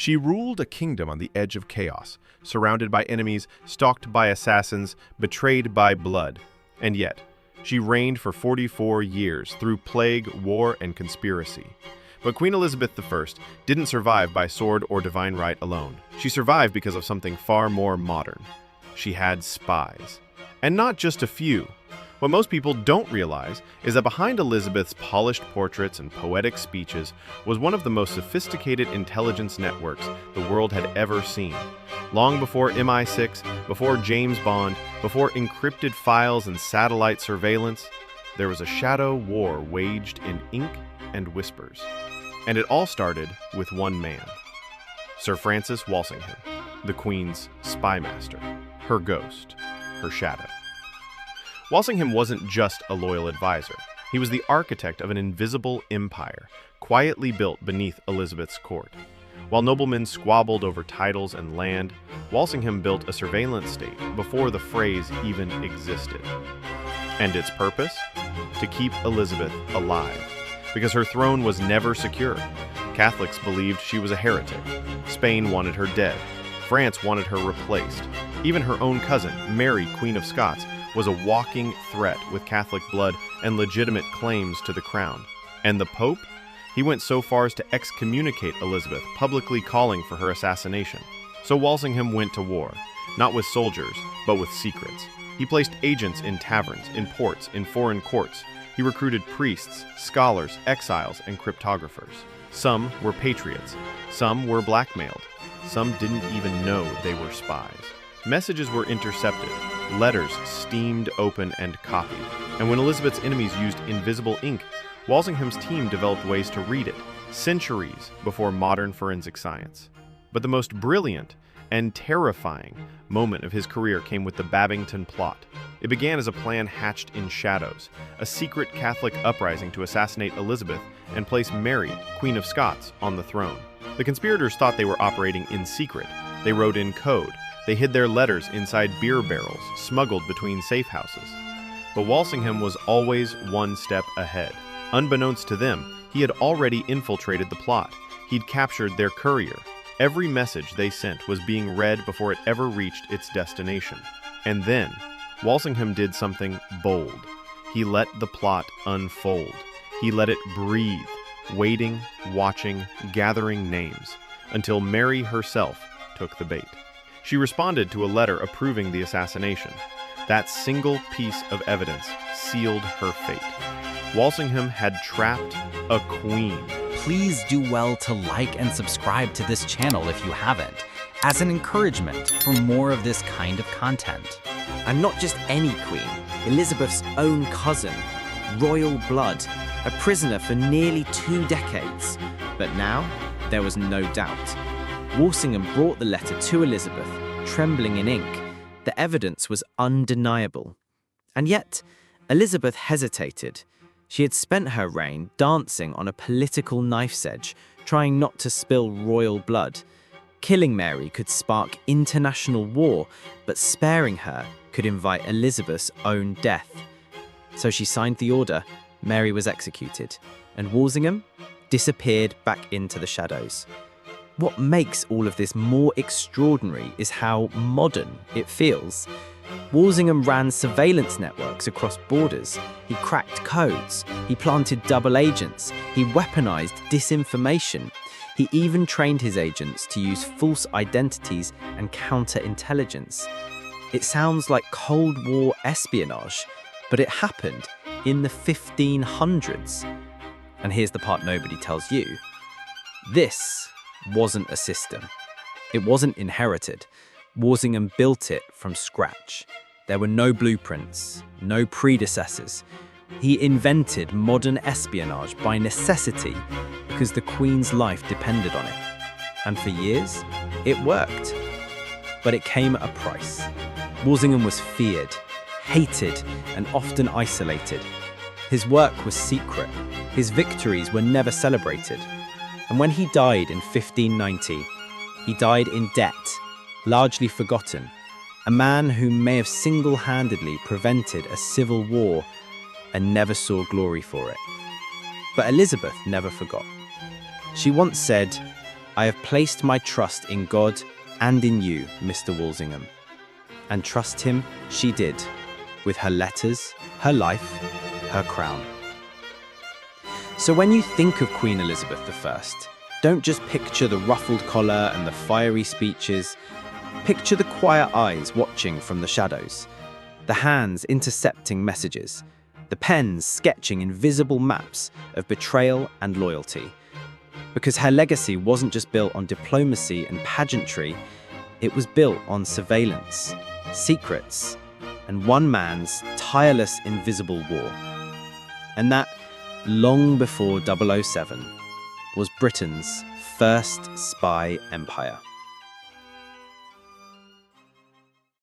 She ruled a kingdom on the edge of chaos, surrounded by enemies, stalked by assassins, betrayed by blood. And yet, she reigned for 44 years through plague, war, and conspiracy. But Queen Elizabeth I didn't survive by sword or divine right alone. She survived because of something far more modern. She had spies. And not just a few. What most people don't realize is that behind Elizabeth's polished portraits and poetic speeches was one of the most sophisticated intelligence networks the world had ever seen. Long before MI6, before James Bond, before encrypted files and satellite surveillance, there was a shadow war waged in ink and whispers. And it all started with one man, Sir Francis Walsingham, the Queen's spy master, her ghost, her shadow. Walsingham wasn't just a loyal advisor. He was the architect of an invisible empire, quietly built beneath Elizabeth's court. While noblemen squabbled over titles and land, Walsingham built a surveillance state before the phrase even existed. And its purpose? To keep Elizabeth alive. Because her throne was never secure. Catholics believed she was a heretic. Spain wanted her dead. France wanted her replaced. Even her own cousin, Mary, Queen of Scots, was a walking threat with Catholic blood and legitimate claims to the crown. And the Pope? He went so far as to excommunicate Elizabeth, publicly calling for her assassination. So Walsingham went to war, not with soldiers, but with secrets. He placed agents in taverns, in ports, in foreign courts. He recruited priests, scholars, exiles, and cryptographers. Some were patriots. Some were blackmailed. Some didn't even know they were spies. Messages were intercepted, letters steamed open and copied. And when Elizabeth's enemies used invisible ink, Walsingham's team developed ways to read it, centuries before modern forensic science. But the most brilliant and terrifying moment of his career came with the Babington Plot. It began as a plan hatched in shadows, a secret Catholic uprising to assassinate Elizabeth and place Mary, Queen of Scots, on the throne. The conspirators thought they were operating in secret. They wrote in code. They hid their letters inside beer barrels, smuggled between safe houses. But Walsingham was always one step ahead. Unbeknownst to them, he had already infiltrated the plot. He'd captured their courier. Every message they sent was being read before it ever reached its destination. And then, Walsingham did something bold. He let the plot unfold. He let it breathe, waiting, watching, gathering names, until Mary herself took the bait. She responded to a letter approving the assassination. That single piece of evidence sealed her fate. Walsingham had trapped a queen. Please do well to like and subscribe to this channel if you haven't, as an encouragement for more of this kind of content. And not just any queen, Elizabeth's own cousin, royal blood, a prisoner for nearly 2 decades. But now, there was no doubt. Walsingham brought the letter to Elizabeth, trembling in ink. The evidence was undeniable. And yet, Elizabeth hesitated. She had spent her reign dancing on a political knife's edge, trying not to spill royal blood. Killing Mary could spark international war, but sparing her could invite Elizabeth's own death. So she signed the order. Mary was executed, and Walsingham disappeared back into the shadows. What makes all of this more extraordinary is how modern it feels. Walsingham ran surveillance networks across borders. He cracked codes. He planted double agents. He weaponized disinformation. He even trained his agents to use false identities and counterintelligence. It sounds like Cold War espionage, but it happened in the 1500s. And here's the part nobody tells you. This wasn't a system. It wasn't inherited. Walsingham built it from scratch. There were no blueprints, no predecessors. He invented modern espionage by necessity because the Queen's life depended on it. And for years, it worked. But it came at a price. Walsingham was feared, hated, and often isolated. His work was secret. His victories were never celebrated. And when he died in 1590, he died in debt, largely forgotten, a man who may have single-handedly prevented a civil war and never saw glory for it. But Elizabeth never forgot. She once said, I have placed my trust in God and in you, Mr. Walsingham. And trust him she did, with her letters, her life, her crown. So when you think of Queen Elizabeth I, don't just picture the ruffled collar and the fiery speeches. Picture the quiet eyes watching from the shadows, the hands intercepting messages, the pens sketching invisible maps of betrayal and loyalty. Because her legacy wasn't just built on diplomacy and pageantry, it was built on surveillance, secrets, and one man's tireless invisible war. And that, long before 007, was Britain's first spy empire.